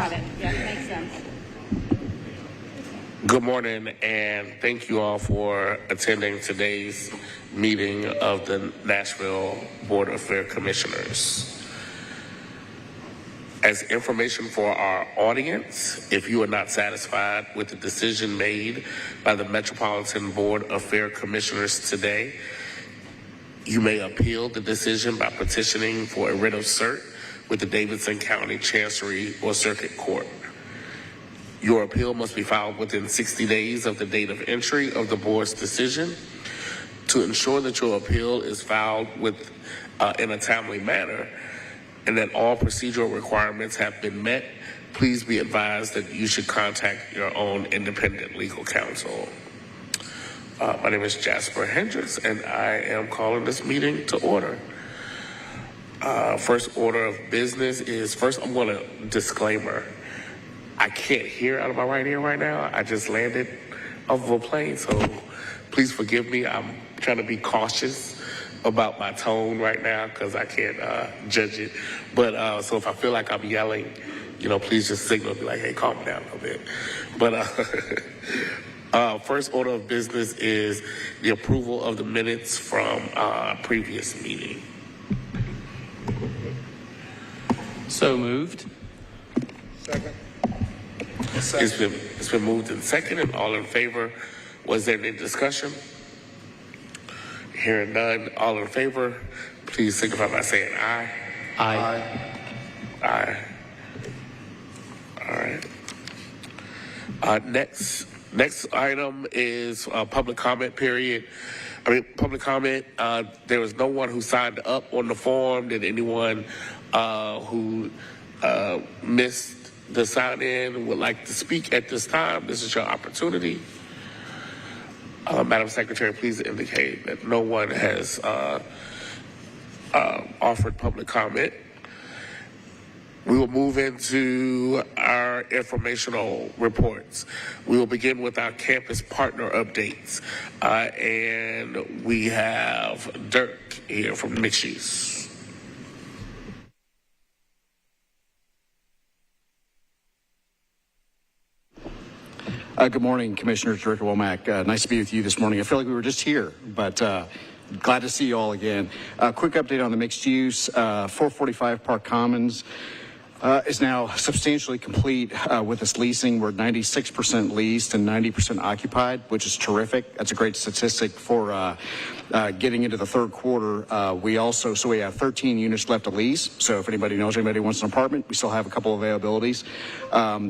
Got it. Yeah, makes sense. Good morning, and thank you all for attending today's meeting of the Nashville Board of Fair Commissioners. As information for our audience, if you are not satisfied with the decision made by the Metropolitan Board of Fair Commissioners today, you may appeal the decision by petitioning for a writ of cert with the Davidson County Chancery or Circuit Court. Your appeal must be filed within 60 days of the date of entry of the board's decision. To ensure that your appeal is filed in a timely manner and that all procedural requirements have been met, please be advised that you should contact your own independent legal counsel. My name is Jasper Hendricks, and I am calling this meeting to order. First order of business is, first I'm going to disclaimer. I can't hear out of my right ear right now. I just landed off of a plane, so please forgive me. I'm trying to be cautious about my tone right now because I can't judge it. But so if I feel like I'm yelling, please just signal, be like, hey, calm down a little bit. But first order of business is the approval of the minutes from previous meeting. So moved. Second. It's been moved and seconded. All in favor? Was there any discussion? Hearing none, all in favor, please signify by saying aye. Aye. Aye. All right. Next item is public comment period. Public comment. There was no one who signed up on the form. Did anyone who missed the sign-in would like to speak at this time? This is your opportunity. Madam Secretary, please indicate that no one has offered public comment. We will move into our informational reports. We will begin with our campus partner updates. And we have Dirk here from Mixed Use. Good morning, Commissioners. Director Womack. Nice to be with you this morning. I feel like we were just here, but glad to see you all again. Quick update on the mixed use. 445 Park Commons is now substantially complete with its leasing. We're 96% leased and 90% occupied, which is terrific. That's a great statistic for getting into the third quarter. We have 13 units left to lease. So if anybody knows anybody wants an apartment, we still have a couple availabilities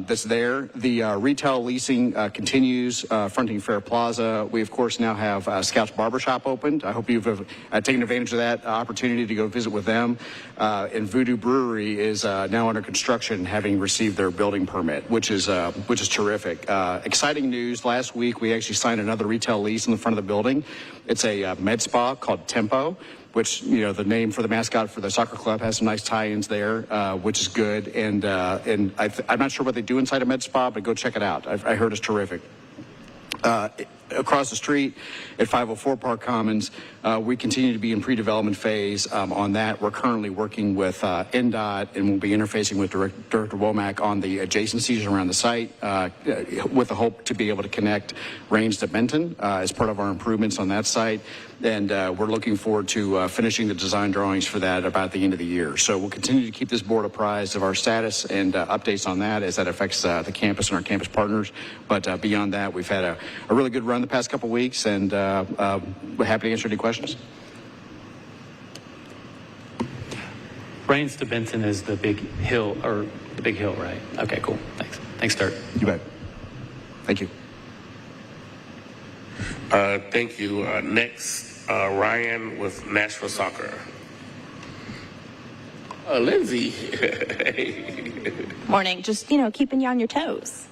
that's there. The retail leasing continues, fronting Fair Plaza. We, of course, now have Scout's Barbershop opened. I hope you've taken advantage of that opportunity to go visit with them. And Voodoo Brewery is now under construction, having received their building permit, which is terrific. Exciting news. Last week, we actually signed another retail lease in the front of the building. It's a med spa called Tempo, which, the name for the mascot for the soccer club has some nice tie-ins there, which is good. And I'm not sure what they do inside a med spa, but go check it out. I heard it's terrific. Across the street at 504 Park Commons, we continue to be in pre-development phase on that. We're currently working with NDOT, and we'll be interfacing with Director Womack on the adjacencies around the site with the hope to be able to connect Rains to Benton as part of our improvements on that site. And we're looking forward to finishing the design drawings for that about the end of the year. So we'll continue to keep this board apprised of our status and updates on that as that affects the campus and our campus partners. But beyond that, we've had a really good run the past couple weeks, and we're happy to answer any questions. Rains to Benton is the big hill, right? Okay, cool. Thanks, Dirk. You bet. Thank you. Thank you. Next, Ryan with Nashville Soccer. Lindsay. Morning. Just, keeping you on your toes.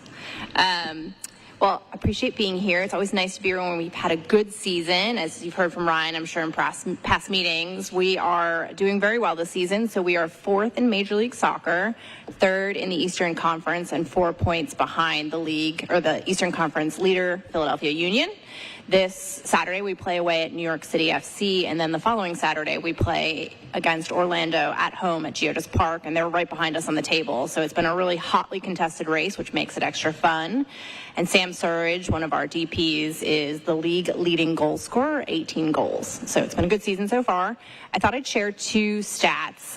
Well, I appreciate being here. It's always nice to be here when we've had a good season. As you've heard from Ryan, I'm sure in past meetings, we are doing very well this season. So we are 4th in Major League Soccer, 3rd in the Eastern Conference, and 4 points behind the league, or the Eastern Conference leader, Philadelphia Union. This Saturday, we play away at New York City FC, and then the following Saturday, we play against Orlando at home at Geodis Park, and they're right behind us on the table. So it's been a really hotly contested race, which makes it extra fun. And Sam Surridge, one of our DPs, is the league leading goal scorer, 18 goals. So it's been a good season so far. I thought I'd share two stats.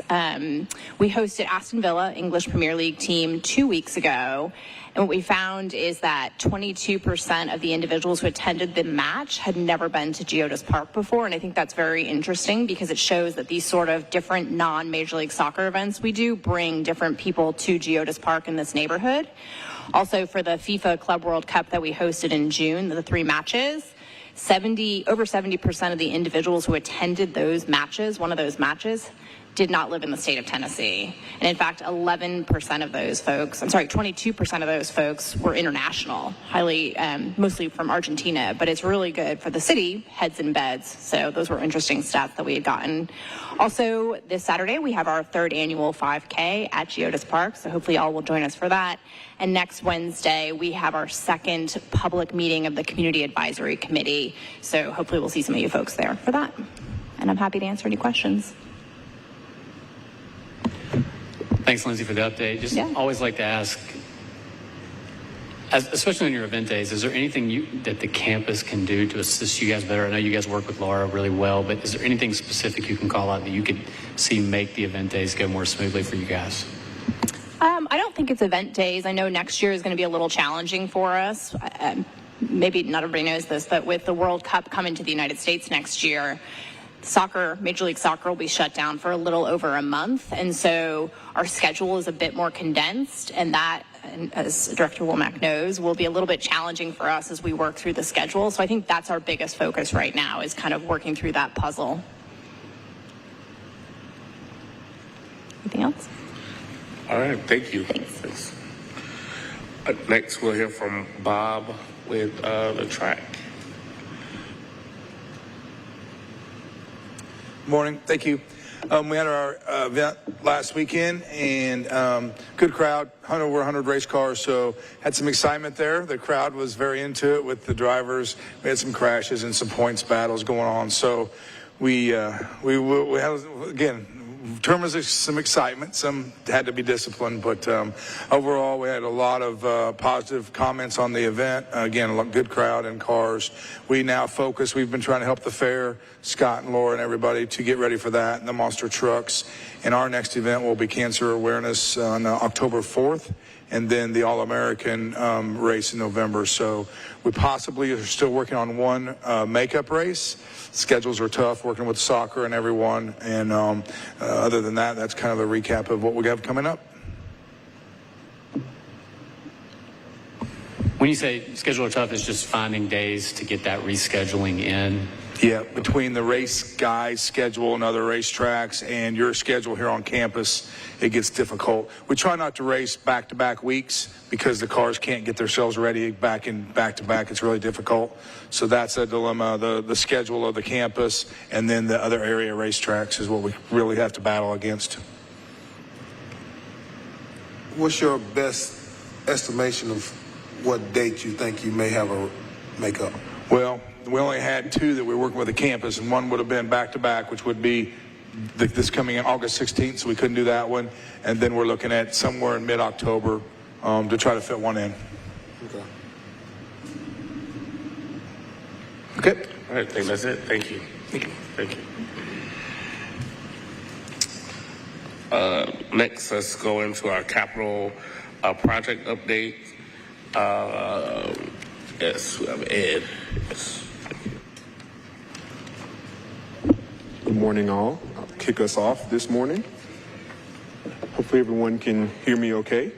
We hosted Aston Villa, English Premier League team, 2 weeks ago. And what we found is that 22% of the individuals who attended the match had never been to Geodis Park before. And I think that's very interesting because it shows that these sort of different non-Major League Soccer events we do bring different people to Geodis Park in this neighborhood. Also, for the FIFA Club World Cup that we hosted in June, the 3 matches, over 70% of the individuals who attended those matches, one of those matches, did not live in the state of Tennessee. And in fact, 11% of those folks, 22% of those folks were international, mostly from Argentina, but it's really good for the city, heads and beds. So those were interesting stats that we had gotten. Also, this Saturday, we have our 3rd annual 5K at Geodis Park, so hopefully all will join us for that. And next Wednesday, we have our 2nd public meeting of the Community Advisory Committee. So hopefully we'll see some of you folks there for that. And I'm happy to answer any questions. Thanks, Lindsay, for the update. Just Yeah. always like to ask, especially on your event days, is there anything that the campus can do to assist you guys better? I know you guys work with Laura really well, but is there anything specific you can call out that you could see make the event days go more smoothly for you guys? I don't think it's event days. I know next year is going to be a little challenging for us. Maybe not everybody knows this, but with the World Cup coming to the United States next year, Major League Soccer will be shut down for a little over a month. And so our schedule is a bit more condensed, and that, as Director Womack knows, will be a little bit challenging for us as we work through the schedule. So I think that's our biggest focus right now, is kind of working through that puzzle. Anything else? All right, thank you. Thanks. Next, we'll hear from Bob with the track. Morning. Thank you. We had our event last weekend, and good crowd, over 100 race cars, so had some excitement there. The crowd was very into it with the drivers. We had some crashes and some points battles going on, so we had, again, terms of some excitement, some had to be disciplined, but overall we had a lot of positive comments on the event. Again, a good crowd and cars. We now focus, we've been trying to help the fair, Scott and Laura and everybody, to get ready for that, and the monster trucks. And our next event will be Cancer Awareness on October 4th, and then the All-American race in November. So we possibly are still working on one makeup race. Schedules are tough, working with soccer and everyone. And other than that, that's kind of a recap of what we have coming up. When you say schedule are tough, it's just finding days to get that rescheduling in? Yeah, between the race guys' schedule and other racetracks and your schedule here on campus, it gets difficult. We try not to race back-to-back weeks because the cars can't get themselves ready back-to-back. It's really difficult. So that's a dilemma. The schedule of the campus and then the other area racetracks is what we really have to battle against. What's your best estimation of what date you think you may have a makeup? Well, we only had 2 that we were working with the campus, and one would have been back-to-back, which would be this coming in August 16th, so we couldn't do that one. And then we're looking at somewhere in mid-October to try to fit one in. Okay. All right, I think that's it. Thank you. Thank you. Next, let's go into our capital project update. Yes, we have Ed. Yes. Good morning, all. I'll kick us off this morning. Hopefully everyone can hear me okay.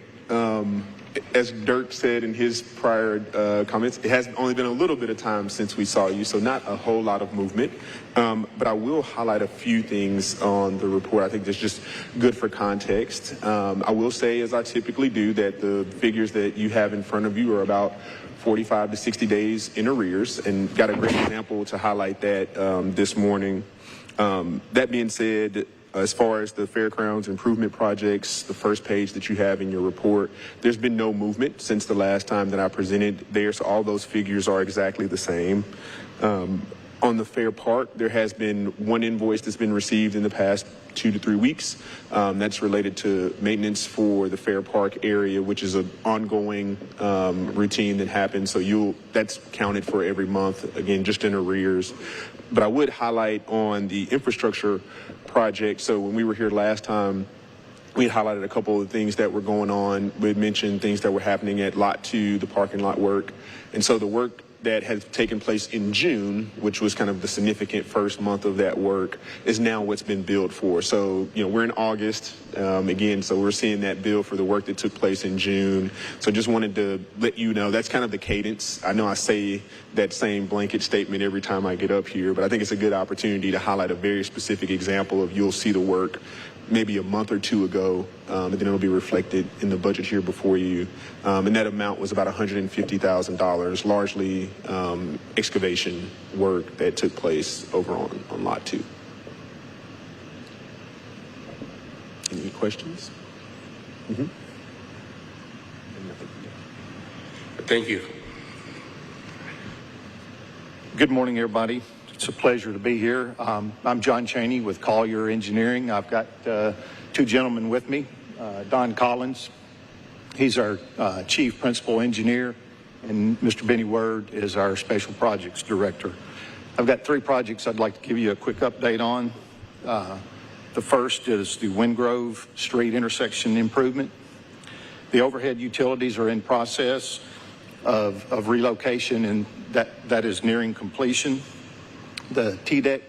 As Dirk said in his prior comments, it has only been a little bit of time since we saw you, so not a whole lot of movement. But I will highlight a few things on the report. I think that's just good for context. I will say, as I typically do, that the figures that you have in front of you are about 45 to 60 days in arrears, and got a great example to highlight that this morning. That being said, as far as the Fairgrounds improvement projects, the first page that you have in your report, there's been no movement since the last time that I presented there, so all those figures are exactly the same. On the Fair Park, there has been one invoice that's been received in the past 2 to 3 weeks. That's related to maintenance for the Fair Park area, which is an ongoing routine that happens. So that's counted for every month, again, just in arrears. But I would highlight on the infrastructure project. So when we were here last time, we had highlighted a couple of things that were going on. We had mentioned things that were happening at Lot 2, the parking lot work. And so the work that had taken place in June, which was kind of the significant first month of that work, is now what's been billed for. So, we're in August, again, so we're seeing that bill for the work that took place in June. So just wanted to let you know, that's kind of the cadence. I know I say that same blanket statement every time I get up here, but I think it's a good opportunity to highlight a very specific example of you'll see the work maybe a month or two ago, and then it'll be reflected in the budget here before you. And that amount was about $150,000, largely excavation work that took place over on Lot 2. Any questions? Mm-hmm. Thank you. Good morning, everybody. It's a pleasure to be here. I'm John Chaney with Collier Engineering. I've got 2 gentlemen with me. Don Collins, he's our Chief Principal Engineer, and Mr. Benny Word is our Special Projects Director. I've got 3 projects I'd like to give you a quick update on. The first is the Windgrove Street intersection improvement. The overhead utilities are in process of relocation, and that is nearing completion. The TDEC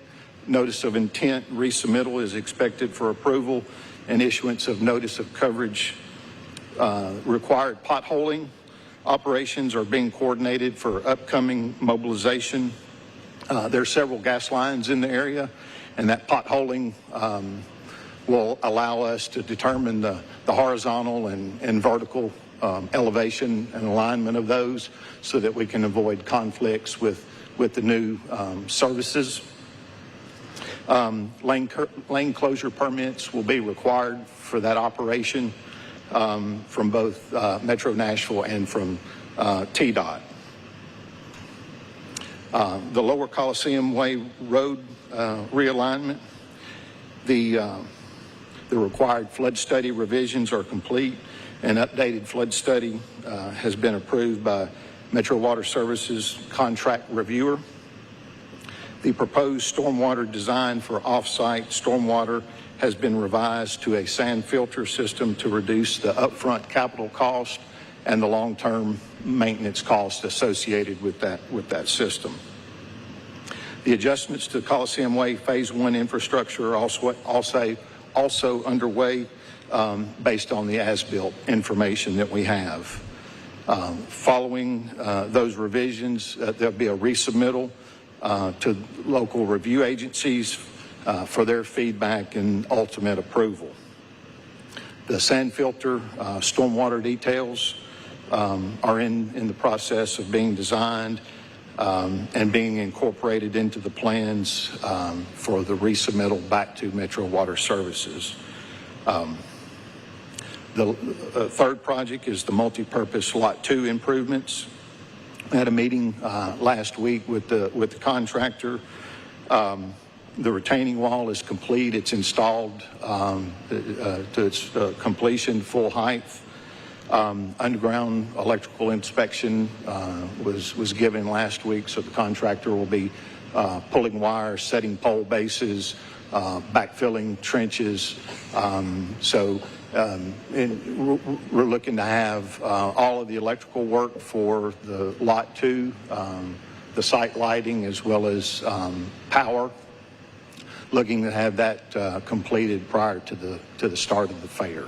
notice of intent resubmittal is expected for approval, and issuance of notice of coverage. Required potholing operations are being coordinated for upcoming mobilization. There are several gas lines in the area, and that potholing will allow us to determine the horizontal and vertical elevation and alignment of those, so that we can avoid conflicts with the new services. Lane closure permits will be required for that operation from both Metro Nashville and from TDOT. The Lower Coliseum Way Road realignment, the required flood study revisions are complete. An updated flood study has been approved by Metro Water Services contract reviewer. The proposed stormwater design for off-site stormwater has been revised to a sand filter system to reduce the upfront capital cost and the long-term maintenance cost associated with that system. The adjustments to Coliseum Way Phase 1 infrastructure are also underway based on the as-built information that we have. Following those revisions, there'll be a resubmittal to local review agencies for their feedback and ultimate approval. The sand filter stormwater details are in the process of being designed and being incorporated into the plans for the resubmittal back to Metro Water Services. The third project is the multi-purpose Lot 2 improvements. I had a meeting last week with the contractor. The retaining wall is complete. It's installed to its completion, full height. Underground electrical inspection was given last week, so the contractor will be pulling wire, setting pole bases, backfilling trenches. We're looking to have all of the electrical work for the Lot 2, the site lighting, as well as power. Looking to have that completed prior to the start of the fair.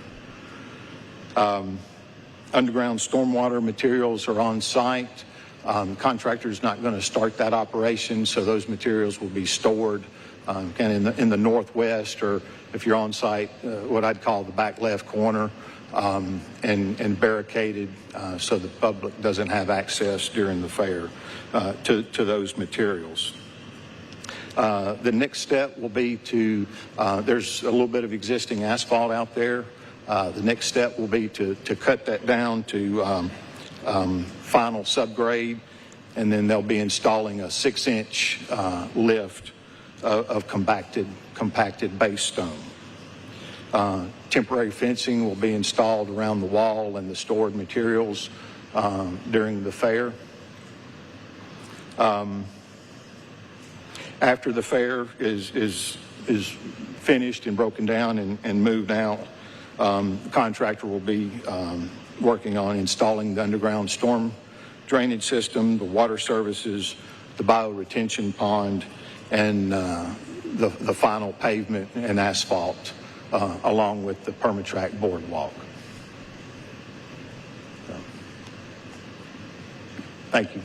Underground stormwater materials are on site. Contractor's not going to start that operation, so those materials will be stored kind of in the northwest, or if you're on site, what I'd call the back left corner, and barricaded so the public doesn't have access during the fair to those materials. The next step will be to, there's a little bit of existing asphalt out there. The next step will be to cut that down to final subgrade and then they'll be installing a 6-inch lift of compacted base stone. Temporary fencing will be installed around the wall and the stored materials during the fair. After the fair is finished and broken down and moved out, the contractor will be working on installing the underground storm drainage system, the water services, the bioretention pond, and the final pavement and asphalt, along with the Permatrack boardwalk. So, thank you.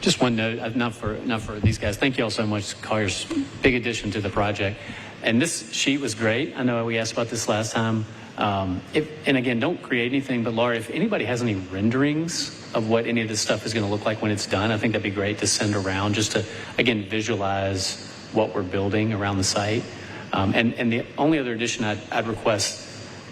Just one note, not for these guys. Thank you all so much. Collier's big addition to the project. And this sheet was great. I know we asked about this last time. And again, don't create anything, but Laura, if anybody has any renderings of what any of this stuff is going to look like when it's done, I think that'd be great to send around just to, again, visualize what we're building around the site. And the only other addition I'd request,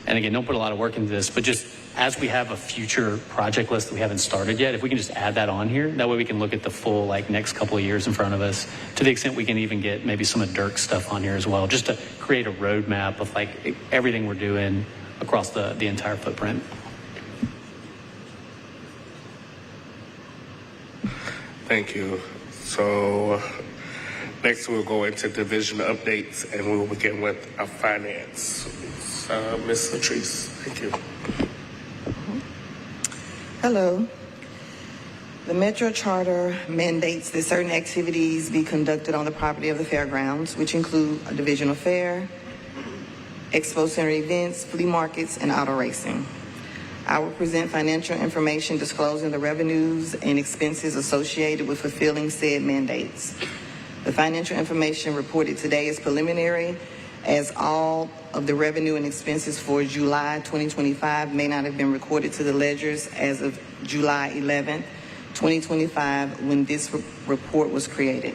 and again, don't put a lot of work into this, but just as we have a future project list that we haven't started yet, if we can just add that on here, that way we can look at the full next couple of years in front of us, to the extent we can even get maybe some of Dirk's stuff on here as well, just to create a roadmap of everything we're doing across the entire footprint. Thank you. So next we'll go into division updates, and we will begin with our finance. Ms. Latrice, thank you. Hello. The Metro Charter mandates that certain activities be conducted on the property of the fairgrounds, which include a divisional fair, expo center events, flea markets, and auto racing. I will present financial information disclosing the revenues and expenses associated with fulfilling said mandates. The financial information reported today is preliminary, as all of the revenue and expenses for July 2025 may not have been recorded to the ledgers as of July 11th, 2025, when this report was created.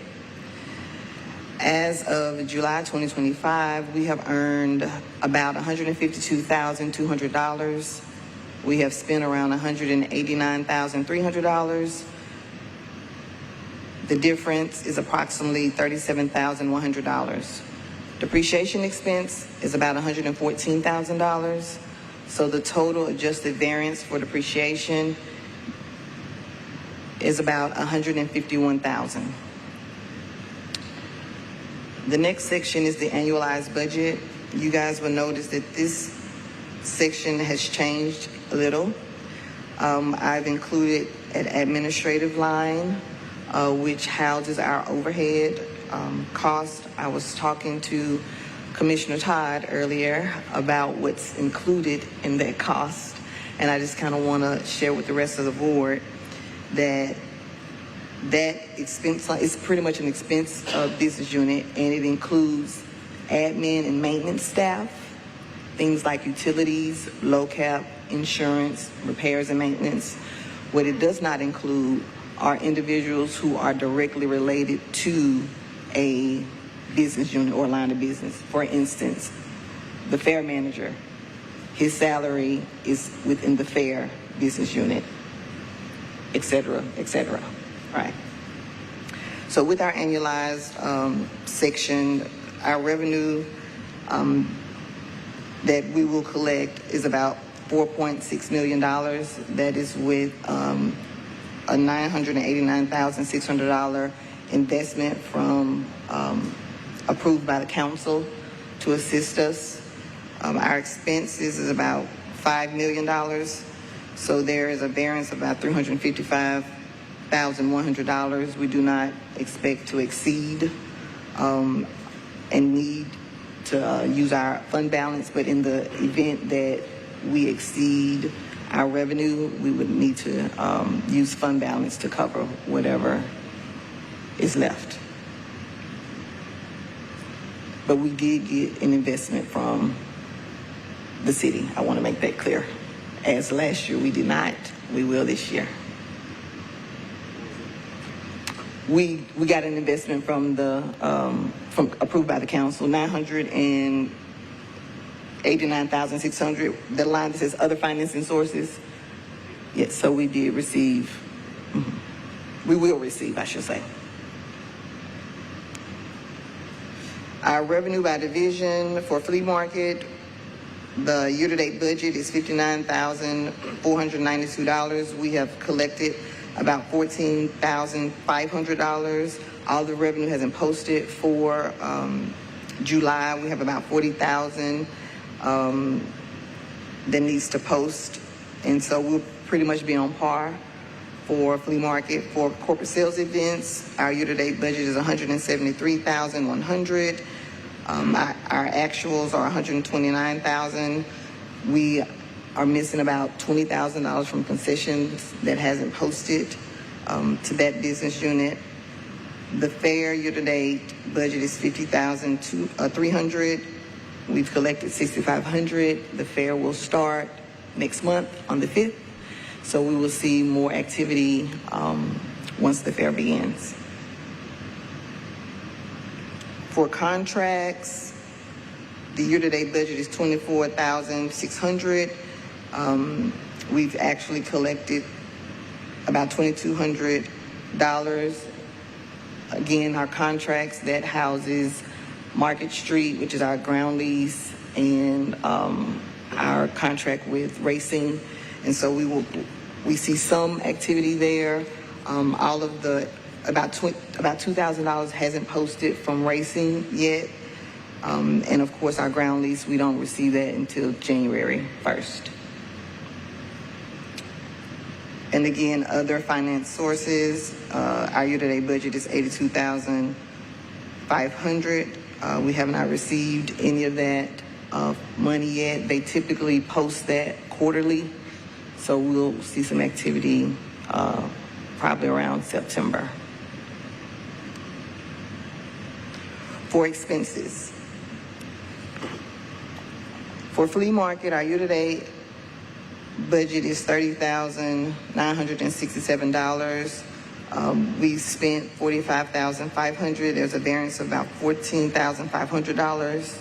As of July 2025, we have earned about $152,200. We have spent around $189,300. The difference is approximately $37,100. Depreciation expense is about $114,000. So the total adjusted variance for depreciation is about $151,000. The next section is the annualized budget. You guys will notice that this section has changed a little. I've included an administrative line, which houses our overhead cost. I was talking to Commissioner Todd earlier about what's included in that cost, and I just kind of want to share with the rest of the board that expense is pretty much an expense business unit, and it includes admin and maintenance staff, things like utilities, low cap, insurance, repairs and maintenance. What it does not include are individuals who are directly related to a business unit or line of business. For instance, the fair manager, his salary is within the fair business unit, et cetera, et cetera. All right. So with our annualized section, our revenue that we will collect is about $4.6 million. That is with a $989,600 investment from approved by the council to assist us. Our expenses is about $5 million. So there is a variance of about $355,100. We do not expect to exceed and need to use our fund balance, but in the event that we exceed our revenue, we would need to use fund balance to cover whatever is left. But we did get an investment from the city. I want to make that clear. As last year we did not, we will this year. We got an investment from the from approved by the council, $989,600. $89,600. The line that says other financing sources. Yes, so we did receive, we will receive, I should say. Our revenue by division for flea market, the year-to-date budget is $59,492. We have collected about $14,500. All the revenue has been posted for July. We have about $40,000 that needs to post, and so we'll pretty much be on par for flea market. For corporate sales events, our year-to-date budget is $173,100. Our actuals are $129,000. We are missing about $20,000 from concessions that hasn't posted to that business unit. The fair year-to-date budget is $50,300. We've collected $6,500. The fair will start next month on the 5th, so we will see more activity once the fair begins. For contracts, the year-to-date budget is $24,600. We've actually collected about $2,200. Again, our contracts that houses Market Street, which is our ground lease, and our contract with racing, and so we see some activity there. All of the about $2,000 hasn't posted from racing yet, and of course our ground lease, we don't receive that until January 1st. And again, other finance sources, our year-to-date budget is $82,500. We have not received any of that money yet. They typically post that quarterly, so we'll see some activity probably around September. For expenses, for flea market, our year-to-date budget is $30,967. We spent $45,500. There's a variance of about $14,500.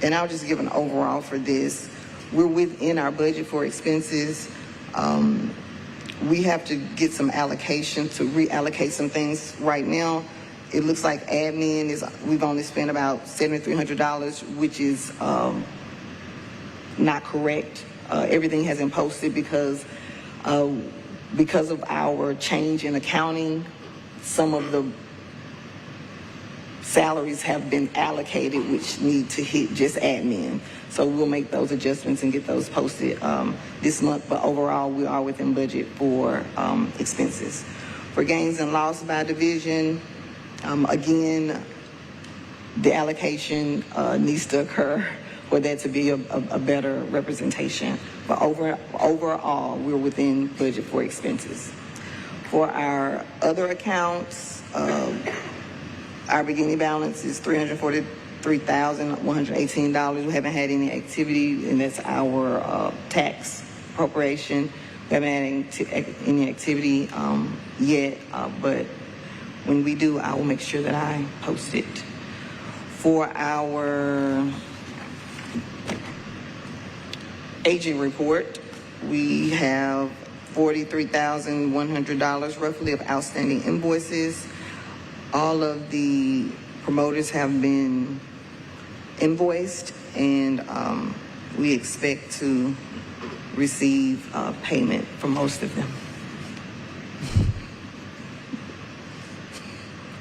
And I'll just give an overall for this. We're within our budget for expenses. We have to get some allocation to reallocate some things right now. It looks like admin we've only spent about $7,300, which is not correct. Everything hasn't posted because of our change in accounting. Some of the salaries have been allocated, which need to hit just admin. So we'll make those adjustments and get those posted this month. But overall, we are within budget for expenses. For gains and loss by division, again, the allocation needs to occur for that to be a better representation. But overall, we're within budget for expenses. For our other accounts, our beginning balance is $343,118. We haven't had any activity, and that's our tax appropriation. We haven't had any activity yet, but when we do, I will make sure that I post it. For our aging report, we have $43,100 roughly of outstanding invoices. All of the promoters have been invoiced, and we expect to receive payment for most of them.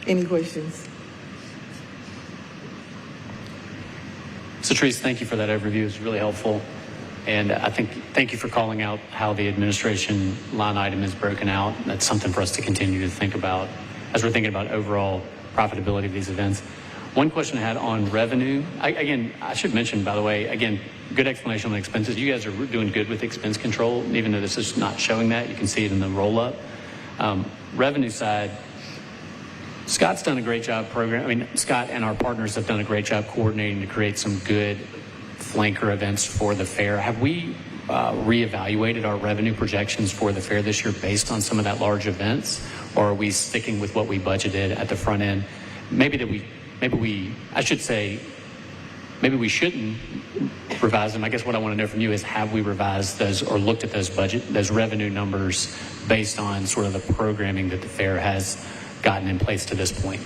Any questions? So, Therese, thank you for that overview. It's really helpful. And I think, thank you for calling out how the administration line item is broken out. That's something for us to continue to think about as we're thinking about overall profitability of these events. One question I had on revenue, I should mention, by the way, again, good explanation on the expenses. You guys are doing good with expense control, even though this is not showing that. You can see it in the roll-up. Revenue side, Scott's done a great job Scott and our partners have done a great job coordinating to create some good flanker events for the fair. Have we reevaluated our revenue projections for the fair this year based on some of that large events, or are we sticking with what we budgeted at the front end? Maybe that we I should say, maybe we shouldn't revise them. I guess what I want to know from you is, have we revised those or looked at those revenue numbers based on sort of the programming that the fair has gotten in place to this point?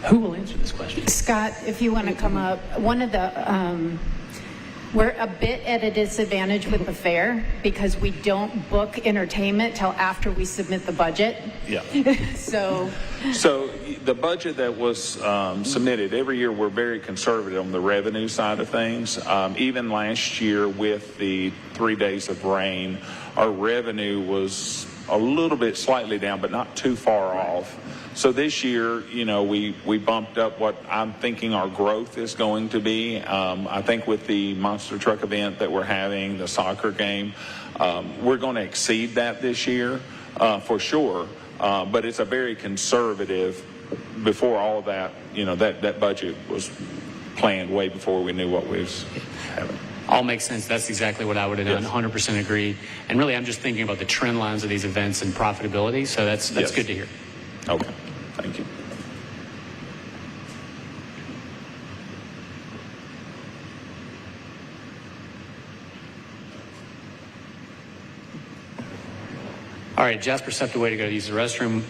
Who will answer this question? Scott, if you want to come up. One of the, we're a bit at a disadvantage with the fair because we don't book entertainment till after we submit the budget. Yeah. So the budget that was submitted, every year we're very conservative on the revenue side of things. Even last year with the 3 days of rain, our revenue was a little bit slightly down, but not too far off. So this year, you know, we bumped up what I'm thinking our growth is going to be. I think with the monster truck event that we're having, the soccer game, we're going to exceed that this year for sure. But it's a very conservative, before all of that, you know, that budget was planned way before we knew what we was having. All makes sense. That's exactly what I would have done. Yes. 100% agree. And really, I'm just thinking about the trend lines of these events and profitability. So that's Yes. good to hear. Okay, thank you. All right, Jasper stepped away to go use the restroom.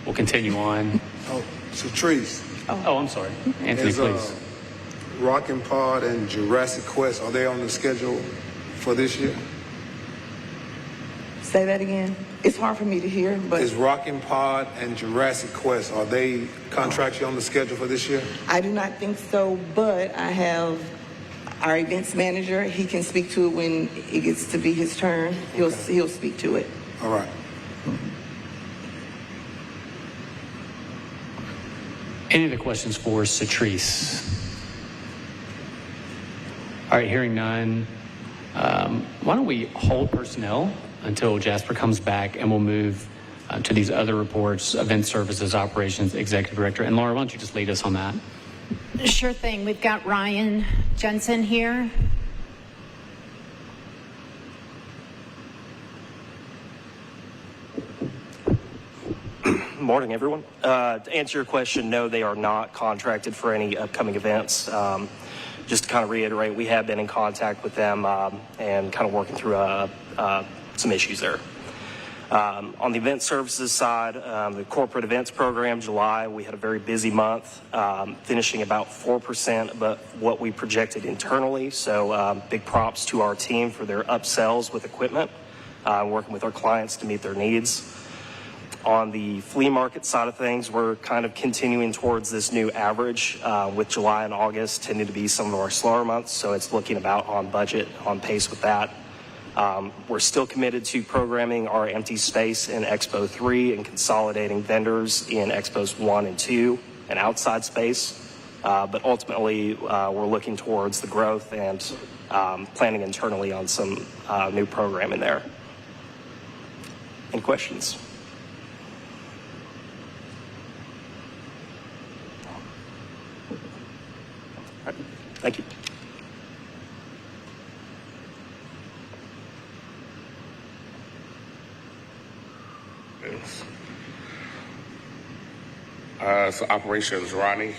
We'll continue on. Oh, so Trees, Oh, I'm sorry. Anthony, is please. Rockin' Pod and Jurassic Quest, are they on the schedule for this year? Say that again. It's hard for me to hear, but Is Rockin' Pod and Jurassic Quest, are they contractually on the schedule for this year? I do not think so. But I have our events manager. He can speak to it when it gets to be his turn. He'll speak to it. All right. Any other questions for Satrice? All right, hearing none. Why don't we hold personnel until Jasper comes back, and we'll move to these other reports: event services, operations, executive director. And Laura, why don't you just lead us on that? sure thing. We've got Ryan Jensen here. Morning, everyone. To answer your question, no, they are not contracted for any upcoming events. Just to kind of reiterate, we have been in contact with them and kind of working through some issues there. On the event services side, the corporate events program, July, we had a very busy month, finishing about 4% above what we projected internally. So big props to our team for their upsells with equipment, working with our clients to meet their needs. On the flea market side of things, we're kind of continuing towards this new average, with July and August tending to be some of our slower months, so it's looking about on budget, on pace with that. We're still committed to programming our empty space in Expo 3 and consolidating vendors in Expos 1 and 2 and outside space, but ultimately we're looking towards the growth and planning internally on some new programming there. Any questions? Thank you. So operations, Ronnie.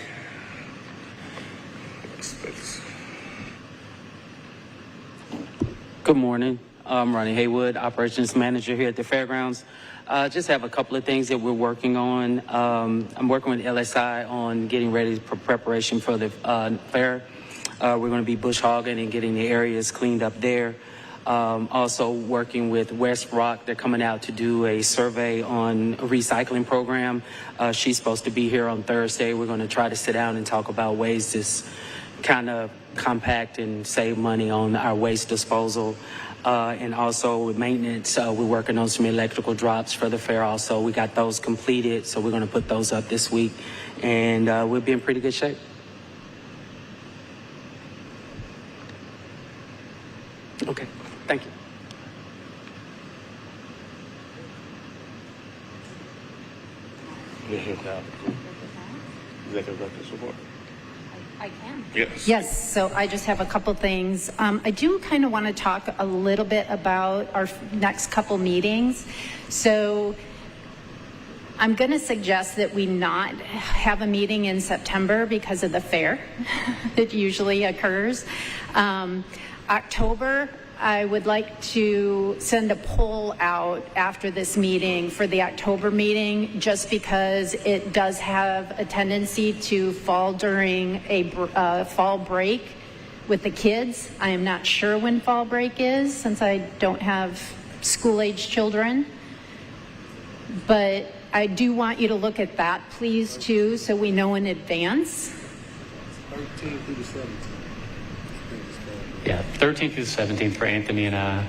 Good morning. I'm Ronnie Haywood, operations manager here at the Fairgrounds. Just have a couple of things that we're working on. I'm working with LSI on getting ready for preparation for the fair. We're going to be bush hogging and getting the areas cleaned up there. Also working with West Rock. They're coming out to do a survey on a recycling program. She's supposed to be here on Thursday. We're going to try to sit down and talk about ways to kind of compact and save money on our waste disposal. And also with maintenance, we're working on some electrical drops for the fair also. We got those completed, so we're going to put those up this week. And we'll be in pretty good shape. Okay, thank you. Executive Director's report. I can. Yes. Yes, so I just have a couple things. I do kind of want to talk a little bit about our next couple meetings. So I'm going to suggest that we not have a meeting in September because of the fair that usually occurs. October, I would like to send a poll out after this meeting for the October meeting, just because it does have a tendency to fall during a fall break with the kids. I am not sure when fall break is, since I don't have school-age children. But I do want you to look at that, please, too, so we know in advance. 13th through the 17th. Yeah, 13th through the 17th for Anthony and I.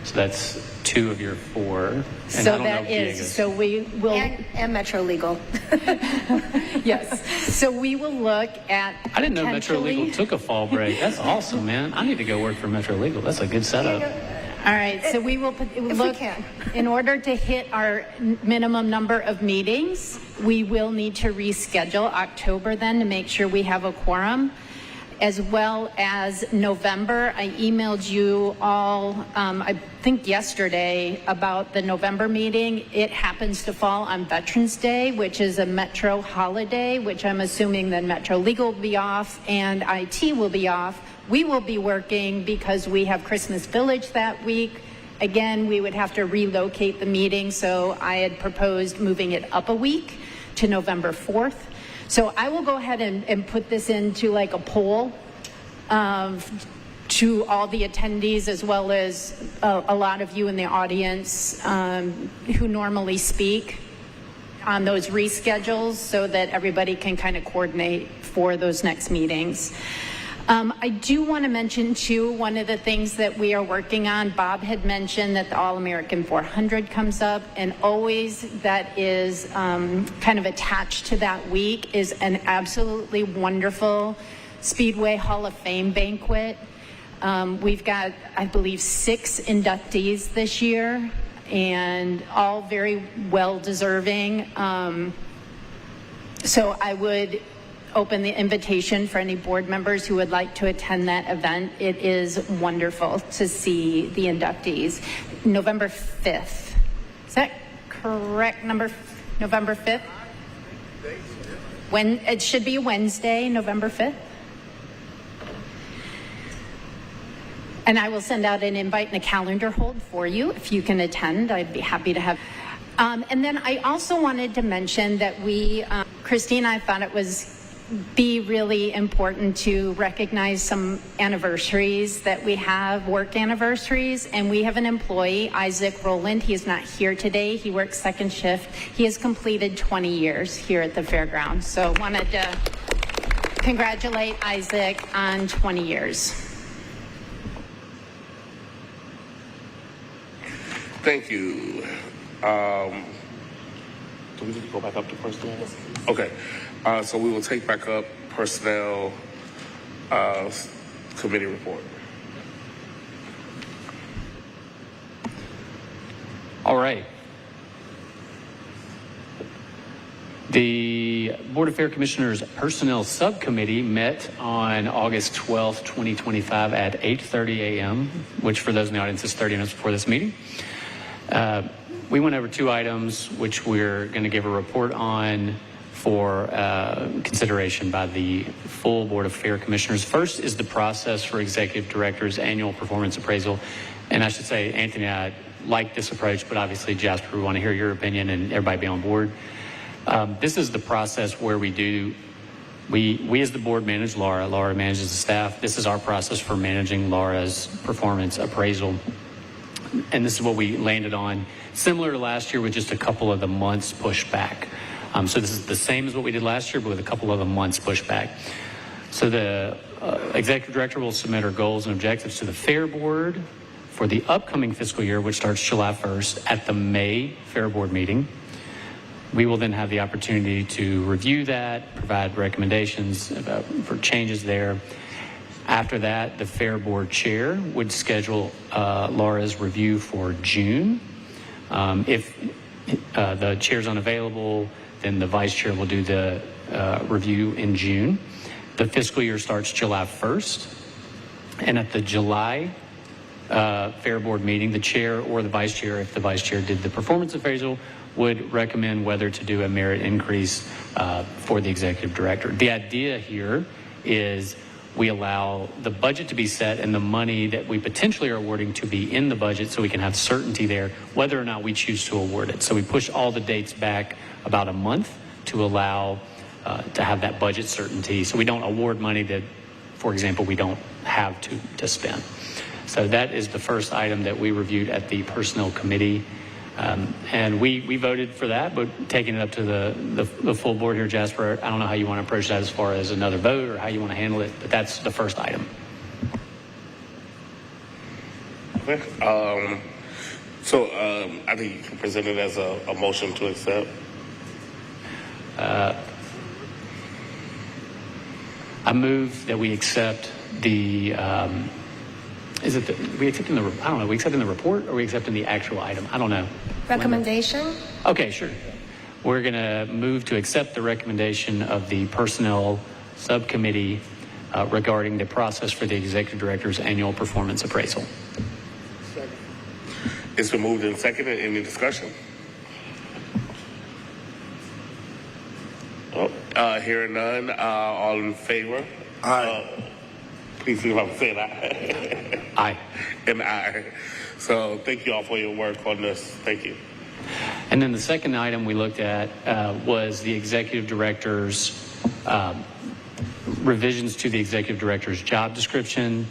So that's 2 of your 4. And So I don't that know is, Diego's. so we will. And Metro Legal. Yes. So we will look at. I didn't know Metro potentially- Legal took a fall break. That's awesome, man. I need to go work for Metro Legal. That's a good setup. All right, so we will look, in order to hit our minimum number of meetings, we will need to reschedule October then to make sure we have a quorum, as well as November. I emailed you all, I think yesterday, about the November meeting. It happens to fall on Veterans Day, which is a Metro holiday, which I'm assuming then Metro Legal will be off and IT will be off. We will be working because we have Christmas Village that week. Again, we would have to relocate the meeting, so I had proposed moving it up a week to November 4th. So I will go ahead and put this into like a poll to all the attendees, as well as a lot of you in the audience who normally speak on those reschedules, so that everybody can kind of coordinate for those next meetings. I do want to mention, too, one of the things that we are working on. Bob had mentioned that the All-American 400 comes up, and always that is kind of attached to that week is an absolutely wonderful Speedway Hall of Fame banquet. We've got, I believe, 6 inductees this year, and all very well-deserving. So I would open the invitation for any board members who would like to attend that event. It is wonderful to see the inductees. November 5th. Is that correct? November 5th? When it should be Wednesday, November 5th. And I will send out an invite and a calendar hold for you if you can attend. I'd be happy to have. And then I also wanted to mention that Christine, I thought it was really important to recognize some anniversaries that we have, work anniversaries, and we have an employee, Isaac Rowland. He is not here today. He works second shift. He has completed 20 years here at the Fairgrounds. So wanted to congratulate Isaac on 20 years. Thank you. Do we need to go back up to personnel? Okay. So we will take back up personnel committee report. All right. The Board of Fair Commissioners Personnel Subcommittee met on August 12th, 2025 at 8:30 a.m., which for those in the audience is 30 minutes before this meeting. We went over 2 items which we're going to give a report on for consideration by the full Board of Fair Commissioners. First is the process for Executive Director's annual performance appraisal. And I should say, Anthony, I like this approach, but obviously, Jasper, we want to hear your opinion and everybody be on board. This is the process where we as the board manage Laura. Laura manages the staff. This is our process for managing Laura's performance appraisal. And this is what we landed on, similar to last year with just a couple of the months pushed back. So this is the same as what we did last year, but with a couple of the months pushed back. So the executive director will submit her goals and objectives to the Fair Board for the upcoming fiscal year, which starts July 1st at the May Fair Board meeting. We will then have the opportunity to review that, provide recommendations for changes there. After that, the Fair Board Chair would schedule Laura's review for June. If the chair's unavailable, then the Vice Chair will do the review in June. The fiscal year starts July 1st. And at the July Fair Board meeting, the Chair or the Vice Chair, if the Vice Chair did the performance appraisal, would recommend whether to do a merit increase for the executive director. The idea here is we allow the budget to be set and the money that we potentially are awarding to be in the budget so we can have certainty there whether or not we choose to award it. So we push all the dates back about a month to allow to have that budget certainty so we don't award money that, for example, we don't have to spend. So that is the first item that we reviewed at the Personnel Committee. And we voted for that, but taking it up to the full board here, Jasper, I don't know how you want to approach that as far as another vote or how you want to handle it, but that's the first item. Okay. I think you can present it as a motion to accept. I move that we accept the, we accepting the, I don't know, we accepting the report or we accepting the actual item? I don't know. Recommendation? Okay, sure. We're going to move to accept the recommendation of the Personnel Subcommittee regarding the process for the Executive Director's annual performance appraisal. Second. It's been moved and seconded. Any discussion? Hearing none. All in favor? Aye. Please leave by saying aye. Aye. And aye. So thank you all for your work on this. Thank you. And then the second item we looked at was the Executive Director's revisions to the Executive Director's job description.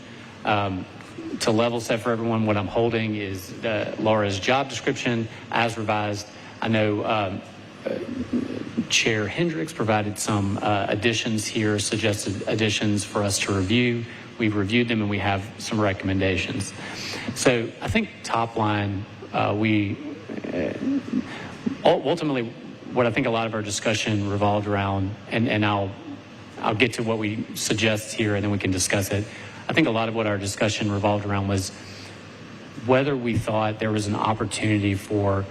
To level set for everyone, what I'm holding is Laura's job description as revised. I know Chair Hendricks provided some additions here, suggested additions for us to review. We've reviewed them and we have some recommendations. So I think top line, ultimately what I think a lot of our discussion revolved around, and I'll get to what we suggest here and then we can discuss it. I think a lot of what our discussion revolved around was whether we thought there was an opportunity for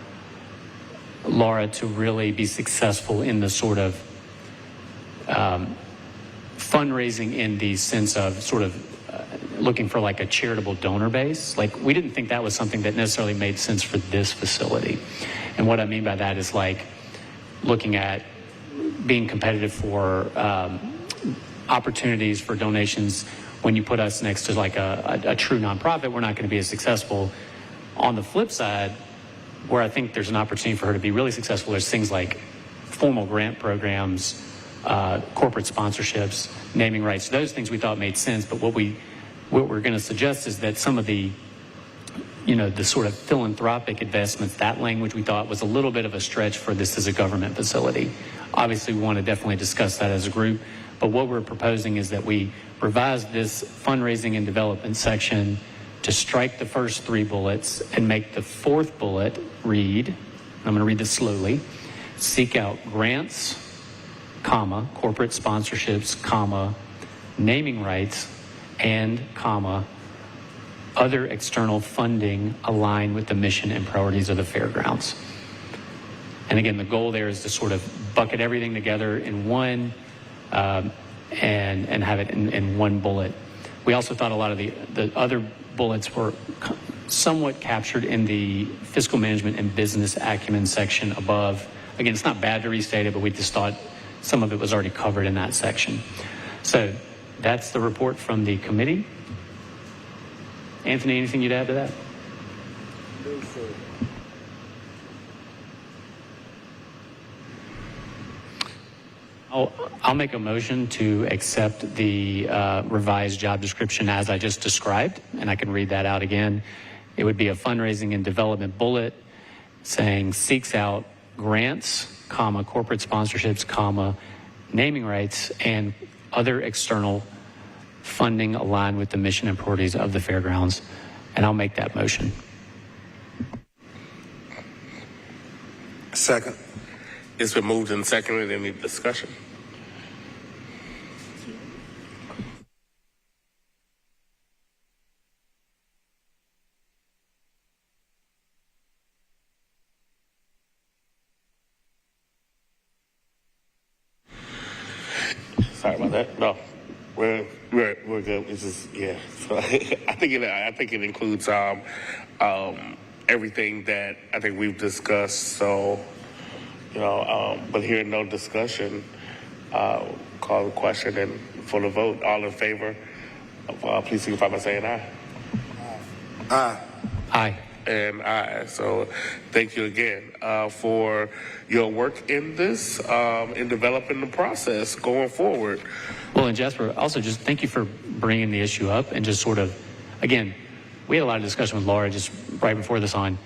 Laura to really be successful in the sort of fundraising in the sense of sort of looking for like a charitable donor base. Like we didn't think that was something that necessarily made sense for this facility. And what I mean by that is like looking at being competitive for opportunities for donations. When you put us next to like a true nonprofit, we're not going to be as successful. On the flip side, where I think there's an opportunity for her to be really successful, there's things like formal grant programs, corporate sponsorships, naming rights. Those things we thought made sense, but what we're going to suggest is that some of the, the sort of philanthropic investments, that language we thought was a little bit of a stretch for this as a government facility. Obviously, we want to definitely discuss that as a group, but what we're proposing is that we revise this fundraising and development section to strike the first three bullets and make the fourth bullet read, I'm going to read this slowly, seek out grants, comma, corporate sponsorships, comma, naming rights, and comma, other external funding aligned with the mission and priorities of the Fairgrounds. And again, the goal there is to sort of bucket everything together in one and have it in one bullet. We also thought a lot of the other bullets were somewhat captured in the fiscal management and business acumen section above. Again, it's not bad to restate it, but we just thought some of it was already covered in that section. So that's the report from the committee. Anthony, anything you'd add to that? No, sir. I'll make a motion to accept the revised job description as I just described, and I can read that out again. It would be a fundraising and development bullet saying seeks out grants, comma, corporate sponsorships, comma, naming rights, and other external funding aligned with the mission and priorities of the Fairgrounds. And I'll make that motion. Second. It's been moved and seconded. Any discussion? Sorry about that. No, we're good. It's just So I think it includes everything that I think we've discussed. So But hearing no discussion, call the question and for the vote. All in favor, please signify by saying aye. Aye. Aye. And aye. So thank you again for your work in this, in developing the process going forward. Well, and Jasper, also just thank you for bringing the issue up and just sort of, again, we had a lot of discussion with Laura just right before this on.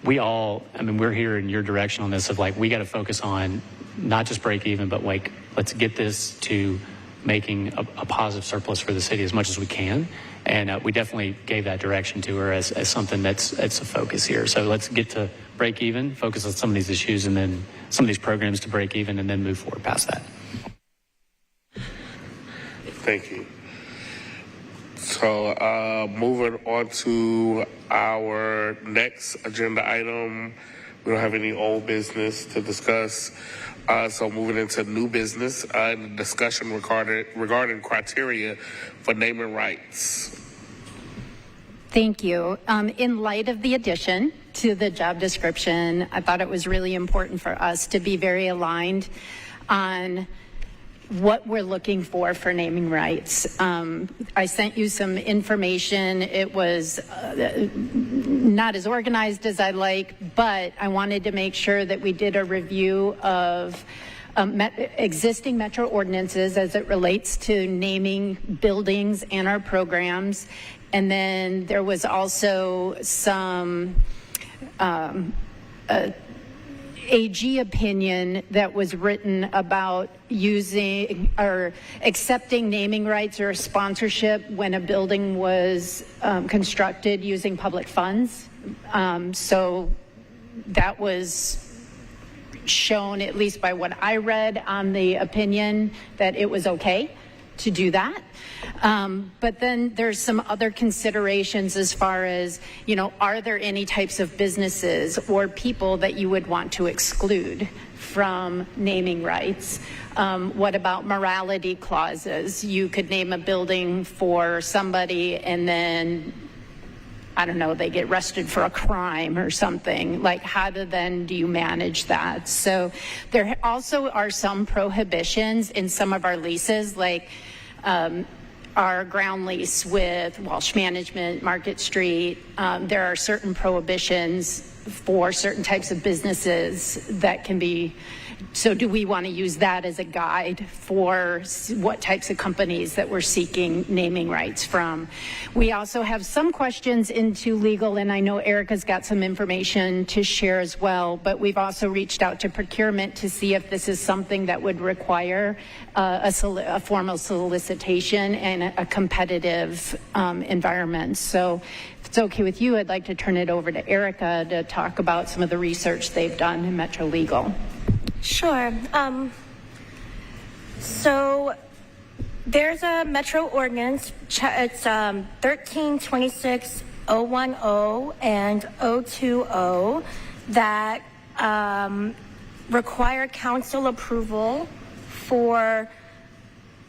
We're here in your direction on this of like, we got to focus on not just break even, but like, let's get this to making a positive surplus for the city as much as we can. And we definitely gave that direction to her as something that's a focus here. So let's get to break even, focus on some of these issues, and then some of these programs to break even, and then move forward past that. Thank you. So moving on to our next agenda item, we don't have any old business to discuss. So moving into new business, discussion regarding criteria for naming rights. Thank you. In light of the addition to the job description, I thought it was really important for us to be very aligned on what we're looking for naming rights. I sent you some information. It was not as organized as I like, but I wanted to make sure that we did a review of existing metro ordinances as it relates to naming buildings and our programs. And then there was also some AG opinion that was written about using or accepting naming rights or sponsorship when a building was constructed using public funds. So that was shown, at least by what I read on the opinion, that it was okay to do that. But then there's some other considerations as far as, are there any types of businesses or people that you would want to exclude from naming rights? What about morality clauses? You could name a building for somebody and then, I don't know, they get arrested for a crime or something. Like, how do you manage that? So there also are some prohibitions in some of our leases, like our ground lease with Walsh Management, Market Street. There are certain prohibitions for certain types of businesses that can be. So do we want to use that as a guide for what types of companies that we're seeking naming rights from? We also have some questions into legal, and I know Erica's got some information to share as well, but we've also reached out to procurement to see if this is something that would require a formal solicitation and a competitive environment. So if it's okay with you, I'd like to turn it over to Erica to talk about some of the research they've done in Metro Legal. Sure. So there's a Metro ordinance. It's 1326-010 and 020 that require council approval for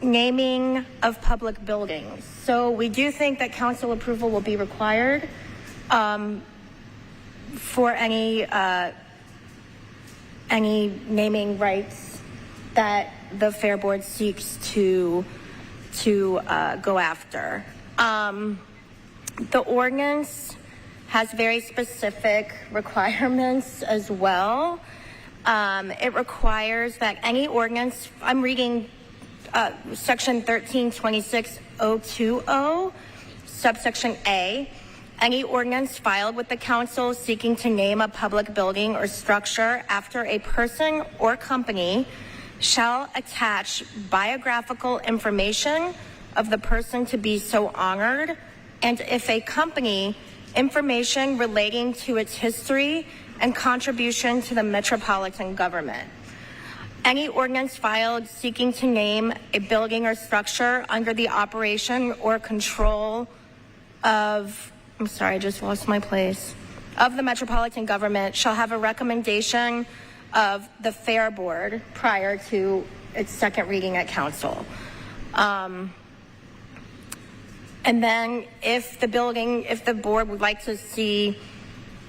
naming of public buildings. So we do think that council approval will be required for any naming rights that the Fair Board seeks to go after. The ordinance has very specific requirements as well. It requires that any ordinance, I'm reading section 1326-020, subsection A, any ordinance filed with the council seeking to name a public building or structure after a person or company shall attach biographical information of the person to be so honored, and if a company, information relating to its history and contribution to the metropolitan government. Any ordinance filed seeking to name a building or structure under the operation or control of, I'm sorry, I just lost my place, of the metropolitan government shall have a recommendation of the Fair Board prior to its second reading at council. And then if the board would like to see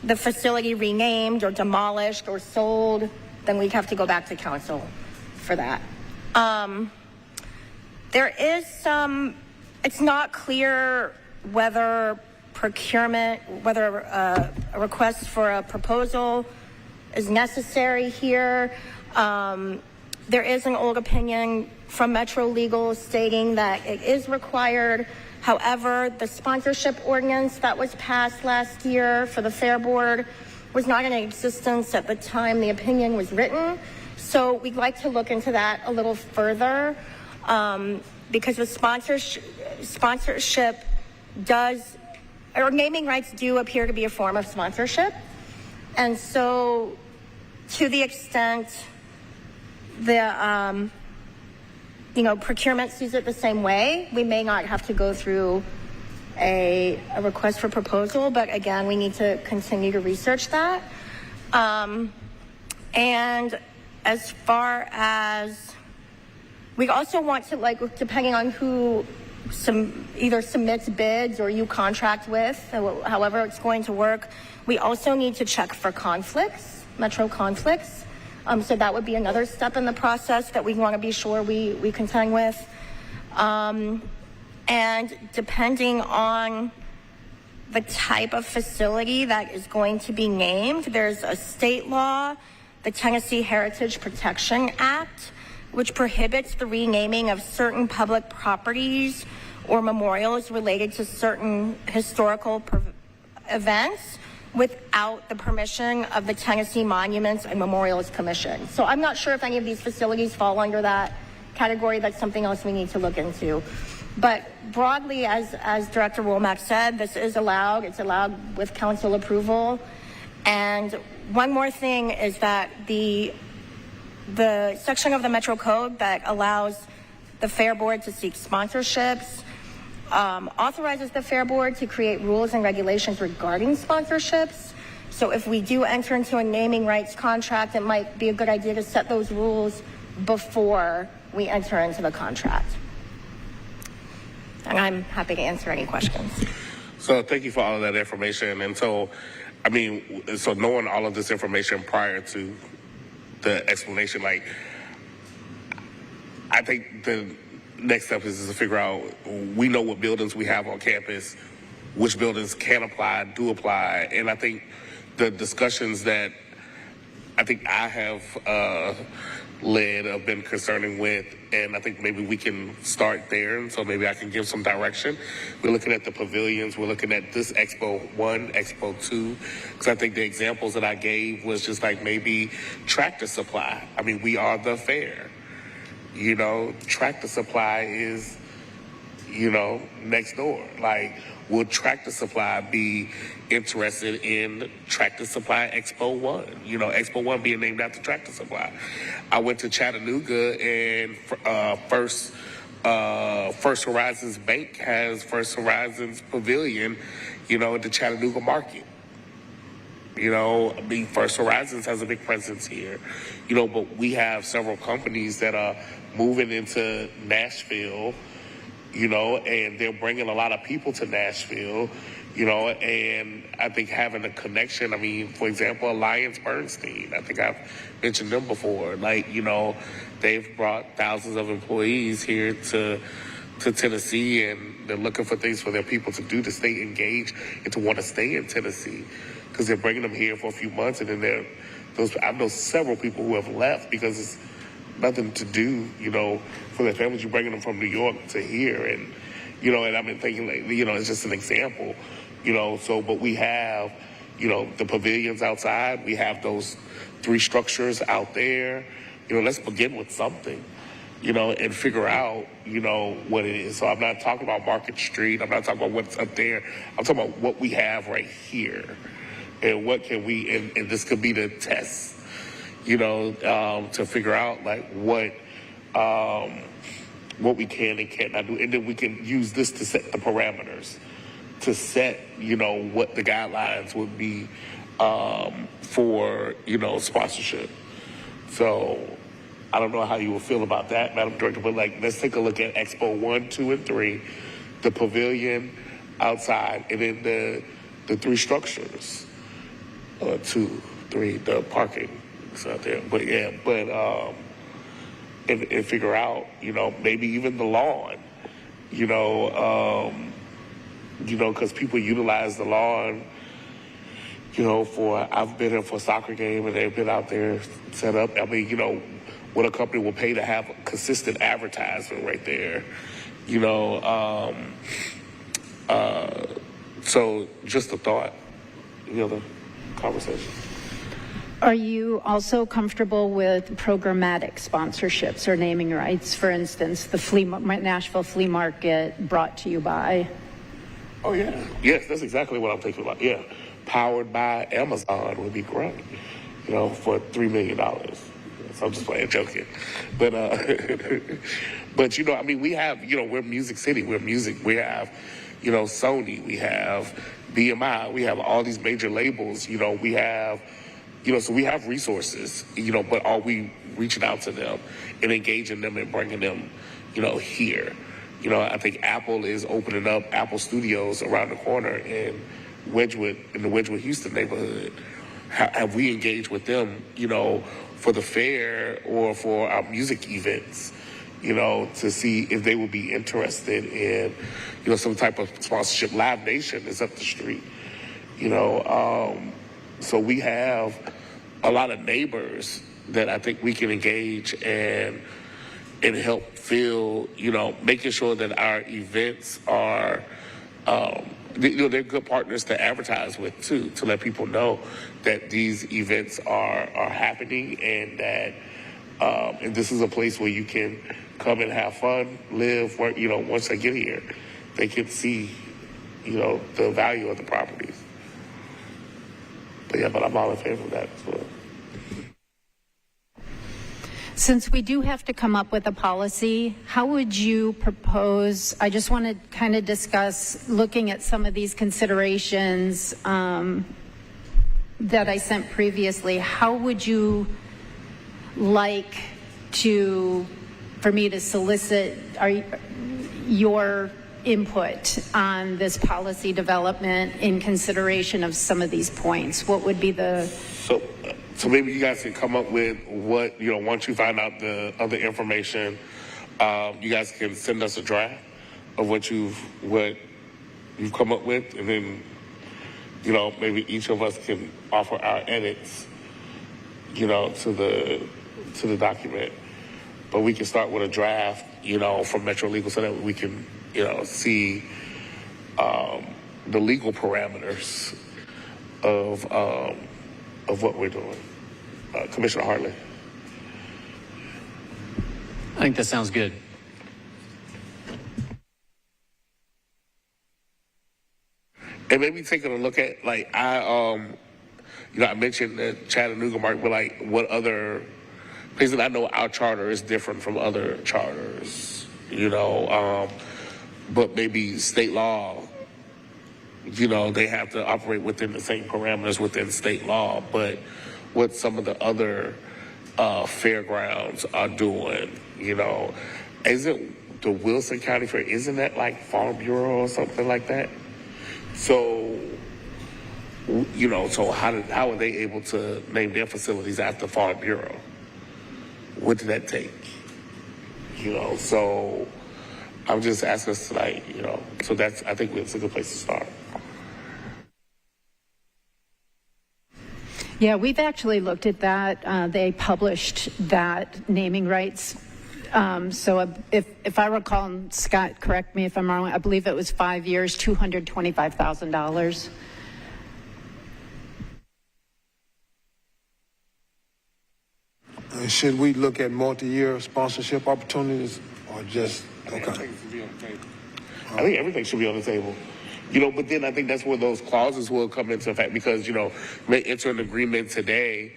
the facility renamed or demolished or sold, then we'd have to go back to council for that. There is some, it's not clear whether a request for a proposal is necessary here. There is an old opinion from Metro Legal stating that it is required. However, the sponsorship ordinance that was passed last year for the Fair Board was not in existence at the time the opinion was written. So we'd like to look into that a little further, because the sponsorship does, or naming rights do appear to be a form of sponsorship. And so to the extent the procurement sees it the same way, we may not have to go through a request for proposal, but again, we need to continue to research that. And as far as, we also want to, like, depending on who either submits bids or you contract with, however it's going to work, we also need to check for conflicts, Metro conflicts. So that would be another step in the process that we want to be sure we contend with. And depending on the type of facility that is going to be named, there's a state law, the Tennessee Heritage Protection Act, which prohibits the renaming of certain public properties or memorials related to certain historical events without the permission of the Tennessee Monuments and Memorials Commission. So I'm not sure if any of these facilities fall under that category. That's something else we need to look into. But broadly, as Director Womack said, this is allowed. It's allowed with council approval. And one more thing is that the section of the Metro Code that allows the Fair Board to seek sponsorships authorizes the Fair Board to create rules and regulations regarding sponsorships. So if we do enter into a naming rights contract, it might be a good idea to set those rules before we enter into the contract. And I'm happy to answer any questions. So thank you for all of that information. And so, I mean, so knowing all of this information prior to the explanation, like, I think the next step is to figure out, we know what buildings we have on campus, which buildings can apply, do apply. And I think the discussions that I think I have led have been concerning with, and I think maybe we can start there. And so maybe I can give some direction. We're looking at the pavilions. We're looking at this Expo 1, Expo 2, because I think the examples that I gave was just like maybe Tractor Supply. I mean, we are the fair. You know, Tractor Supply is, you know, next door. Like, will Tractor Supply be interested in Tractor Supply Expo 1? You know, Expo 1 being named after Tractor Supply. I went to Chattanooga, and First Horizons Bank has First Horizons Pavilion, you know, at the Chattanooga Market. You know, I mean, First Horizons has a big presence here, you know, but we have several companies that are moving into Nashville, you know, and they're bringing a lot of people to Nashville, you know, and I think having a connection, I mean, for example, Alliance Bernstein, I think I've mentioned them before, like, you know, they've brought thousands of employees here to Tennessee, and they're looking for things for their people to do to stay engaged and to want to stay in Tennessee, because they're bringing them here for a few months, and then I know several people who have left because it's nothing to do, you know, for their families. You're bringing them from New York to here, and, you know, and I've been thinking, like, you know, it's just an example, you know, so, but we have, you know, the pavilions outside, we have those 3 structures out there, you know, let's begin with something, you know, and figure out, you know, what it is. So I'm not talking about Market Street, I'm not talking about what's up there, I'm talking about what we have right here, and what can we, and this could be the test, you know, to figure out, like, what we can and cannot do. And then we can use this to set the parameters, to set, you know, what the guidelines would be for, you know, sponsorship. So I don't know how you will feel about that, Madam Director, but, like, let's take a look at Expo 1, 2, and 3, the pavilion outside, and then the 3 structures, 2, 3, the parking it's out there. But yeah, and figure out, maybe even the lawn, because people utilize the lawn, I've been here for a soccer game and they've been out there set up. I mean, what a company will pay to have consistent advertisement right there, so just a thought, the conversation. Are you also comfortable with programmatic sponsorships or naming rights? For instance, the Nashville flea market brought to you by? Oh, yeah. Yes, that's exactly what I'm thinking about. Yeah. Powered by Amazon would be great, for $3 million. So I'm just playing, joking. But, but we have, we're Music City. We're music. We have, Sony. We have BMI. We have all these major labels. We have, so we have resources, but are we reaching out to them and engaging them and bringing them, here? I think Apple is opening up Apple Studios around the corner in the Wedgwood, Houston neighborhood. Have we engaged with them, for the fair or for our music events, to see if they would be interested in, some type of sponsorship? Live Nation is up the street, so we have a lot of neighbors that I think we can engage and help fill, making sure that our events are, they're good partners to advertise with too, to let people know that these events are happening and that and this is a place where you can come and have fun, live, work. Once they get here, they can see, the value of the properties. But I'm all in favor of that as well. Since we do have to come up with a policy, how would you propose, I just want to kind of discuss looking at some of these considerations that I sent previously. How would you like for me to solicit your input on this policy development in consideration of some of these points? What would be the... So maybe you guys can come up with what, once you find out the other information, you guys can send us a draft of what you've come up with, and then, maybe each of us can offer our edits, to the document. But we can start with a draft, from Metro Legal so that we can, see the legal parameters of what we're doing. Commissioner Hartley. I think that sounds good. And maybe taking a look at, I mentioned that Chattanooga market, but what other places? I know our charter is different from other charters, but maybe state law, they have to operate within the same parameters within state law, but what some of the other fairgrounds are doing, isn't the Wilson County Fair, isn't that like Farm Bureau or something like that? So, so how are they able to name their facilities after Farm Bureau? What did that take? So I'm just asking us tonight, so I think it's a good place to start. Yeah, we've actually looked at that. They published that naming rights. So if I recall, and Scott, correct me if I'm wrong, I believe it was 5 years, $225,000. Should we look at multi-year sponsorship opportunities or just, okay? I think everything should be on the table. But then I think that's where those clauses will come into effect because, you may enter an agreement today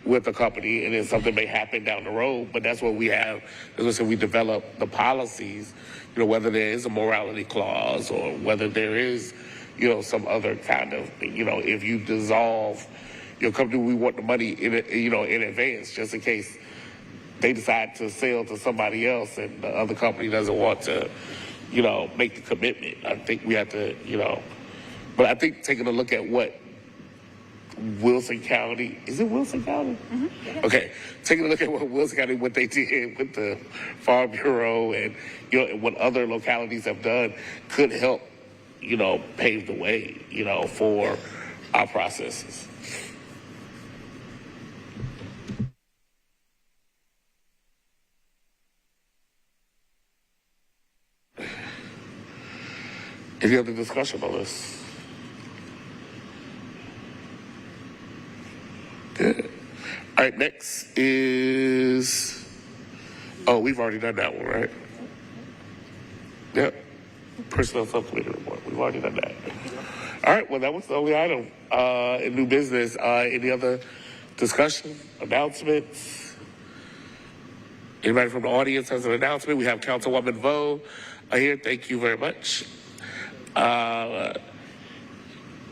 with a company and then something may happen down the road. But that's what we have. As I said, we develop the policies, whether there is a morality clause or whether there is, some other kind of, if you dissolve your company, we want the money in advance just in case they decide to sell to somebody else and the other company doesn't want to, make the commitment. I think we have to, but I think taking a look at what Wilson County. Is it Wilson County? Mm-hmm. Okay, taking a look at what Wilson County, what they did with the Farm Bureau, and what other localities have done, could help, pave the way, for our processes. Any other discussion on this? Good. All right, next is, we've already done that one, right? Yep. Personnel subcommittee report. We've already done that. All right, well, that was the only item in new business. Any other discussion, announcements? Anybody from the audience has an announcement? We have Councilwoman Vo here. Thank you very much.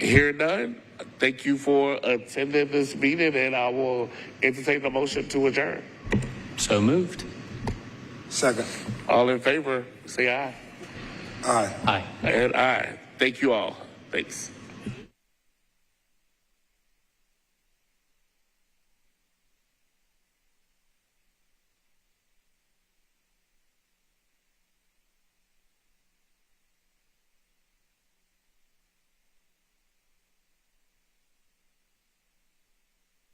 Hearing none, thank you for attending this meeting, and I will entertain the motion to adjourn. So moved. Second. All in favor, say aye. Aye. Aye. And aye. Thank you all. Thanks.